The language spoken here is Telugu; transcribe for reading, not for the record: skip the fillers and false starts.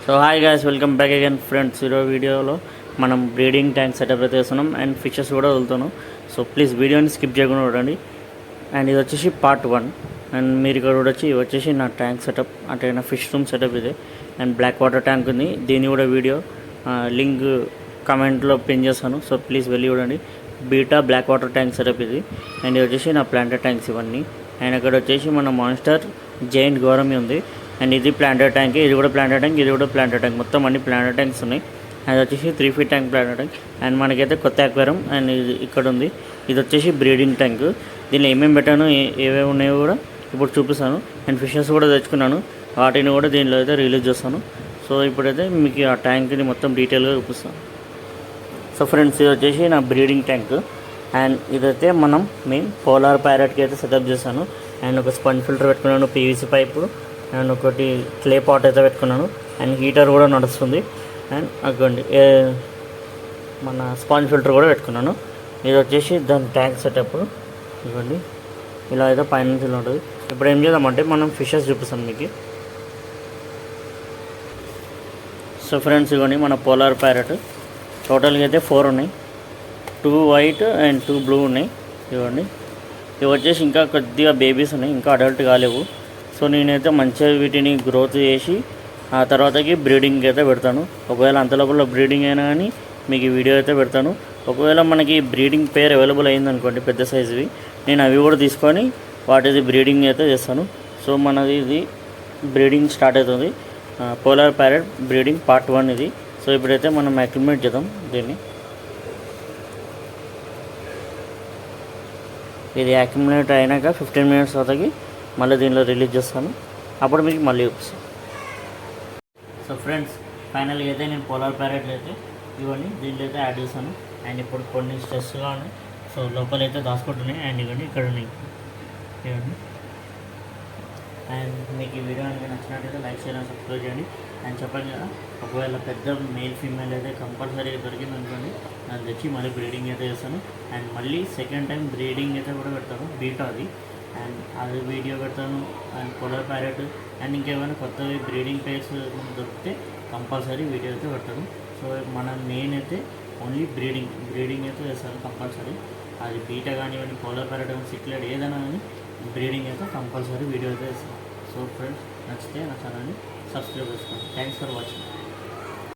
So hi guys, welcome back again friends. ఈరోజు వీడియోలో మనం బ్రీడింగ్ ట్యాంక్ సెటప్ అయితే చేస్తున్నాం అండ్ ఫిషెస్ కూడా వదులుతున్నాం. సో ప్లీజ్ వీడియోని స్కిప్ చేయకుండా చూడండి. అండ్ ఇది వచ్చేసి పార్ట్ 1. అండ్ మీరు ఇక్కడ చూడొచ్చు, ఇది వచ్చేసి నా ట్యాంక్ సెటప్, అంటే నా ఫిష్ రూమ్ సెటప్ ఇది. అండ్ బ్లాక్ వాటర్ ట్యాంక్ ఉంది, దీని కూడా వీడియో లింక్ కమెంట్లో పిన్ చేస్తాను. సో ప్లీజ్ వెళ్ళి చూడండి. Betta black water tank setup ఇది. అండ్ ఇది వచ్చేసి నా ప్లాంటర్ ట్యాంక్స్ ఇవన్నీ. అండ్ అక్కడ వచ్చేసి మన మాన్స్టర్ జైంట్ గౌరమి ఉంది. అండ్ ఇది ప్లాంటర్ ట్యాంక్, ఇది కూడా ప్లాంటర్ ట్యాంక్, ఇది కూడా ప్లాంటర్ ట్యాంక్. మొత్తం అన్ని ప్లాంటర్ ట్యాంక్స్ ఉన్నాయి. అది వచ్చేసి 3 feet tank planter tank. And మనకైతే కొత్త అక్వేరియం అండ్ ఇది ఇక్కడ ఉంది. ఇది వచ్చేసి బ్రీడింగ్ ట్యాంక్. దీనిలో ఏమేమి పెట్టాను, ఏవేవి ఉన్నాయో కూడా ఇప్పుడు చూపిస్తాను. అండ్ ఫిషెస్ కూడా తెచ్చుకున్నాను, వాటిని కూడా దీనిలో అయితే రిలీజ్ చేస్తాను. సో ఇప్పుడైతే మీకు ఆ ట్యాంక్ని మొత్తం డీటెయిల్గా చూపిస్తాను. సో ఫ్రెండ్స్, ఇది వచ్చేసి నా బ్రీడింగ్ ట్యాంక్. అండ్ ఇదైతే మనం మెయిన్ పోలార్ ప్యారెట్కి అయితే సెటప్ చేశాను. అండ్ ఒక స్పంజ్ ఫిల్టర్ పెట్టుకున్నాను, పీవీసీ పైపు, అండ్ ఒకటి క్లే పాట్ అయితే పెట్టుకున్నాను. అండ్ హీటర్ కూడా నడుస్తుంది. అండ్ అగ్గండి మన స్పాంజ్ ఫిల్టర్ కూడా పెట్టుకున్నాను. ఇది వచ్చేసి దాని ట్యాంక్ సెటప్. ఇవ్వండి, ఇలా అయితే పైనుంచి ఉంటుంది. ఇప్పుడు ఏం చేద్దామంటే మనం ఫిషెస్ చూపిస్తాం మీకు. సో ఫ్రెండ్స్, ఇవ్వండి మన పోలార్ ప్యారెట్. టోటల్గా అయితే 4 ఉన్నాయి, 2 white అండ్ 2 blue ఉన్నాయి. ఇవ్వండి, ఇవి వచ్చేసి ఇంకా కొద్దిగా బేబీస్ ఉన్నాయి, ఇంకా అడల్ట్ కాలేవు. సో నేనైతే మంచిగా వీటిని గ్రోత్ చేసి ఆ తర్వాతకి బ్రీడింగ్ అయితే పెడతాను. ఒకవేళ అంతలోపల బ్రీడింగ్ అయినా కానీ మీకు ఈ వీడియో అయితే పెడతాను. ఒకవేళ మనకి బ్రీడింగ్ పేర్ అవైలబుల్ అయిందనుకోండి పెద్ద సైజువి, నేను అవి కూడా తీసుకొని వాటిది బ్రీడింగ్ అయితే చేస్తాను. సో మనది ఇది బ్రీడింగ్ స్టార్ట్ అవుతుంది. పోలార్ ప్యారెట్ బ్రీడింగ్ పార్ట్ 1 ఇది. సో ఇప్పుడైతే మనం అక్లిమేట్ చేద్దాం దీన్ని. ఇది అక్యుములేట్ అయినాక 15 minutes అవుతాకి మళ్ళీ దీనిలో రిలీజ్ చేస్తాను. అప్పుడు మీకు మళ్ళీ చూపిస్తాను. సో ఫ్రెండ్స్, ఫైనల్గా అయితే నేను పోలార్ ప్యారెట్లు అయితే ఇవన్నీ దీంట్లో అయితే యాడ్ చేస్తాను. అండ్ ఇప్పుడు కొన్ని స్ట్రెస్గా ఉన్నాయి, సో లోపలైతే దాచుకుంటున్నాయి. అండ్ ఇవన్నీ ఇక్కడ ఉన్నాయి, ఇవన్నీ. అండ్ మీకు ఈ వీడియో కనుక నచ్చినట్టయితే లైక్ చేయాలి, సబ్స్క్రైబ్ చేయండి. అండ్ చెప్పండి కదా, ఒకవేళ పెద్ద మేల్ ఫీమేల్ అయితే కంపల్సరీగా దొరికింది అనుకోండి, దాన్ని తెచ్చి మళ్ళీ బ్రీడింగ్ అయితే చేస్తాను. అండ్ మళ్ళీ సెకండ్ టైం బ్రీడింగ్ అయితే కూడా పెడతాను, బీటా అది. అండ్ అది వీడియో పెడతాను. అండ్ పోలార్ ప్యారెట్ అండ్ ఇంకేమైనా కొత్తవి బ్రీడింగ్ పేర్స్ దొరికితే కంపల్సరీ వీడియో అయితే పెడతాను. సో మన మెయిన్ అయితే ఓన్లీ బ్రీడింగ్ అయితే చేస్తాను కంపల్సరీ. అది బీటా కానివ్వండి, పోలార్ ప్యారెట్ కానీ, సిక్లెట్ ఏదైనా కానీ బ్రీడింగ్ అయితే కంపల్సరీ వీడియో అయితే చేస్తాను. సో ఫ్రెండ్స్, నచ్చితే నా ఛానల్ని సబ్స్క్రైబ్ చేసుకోండి. Thanks for watching.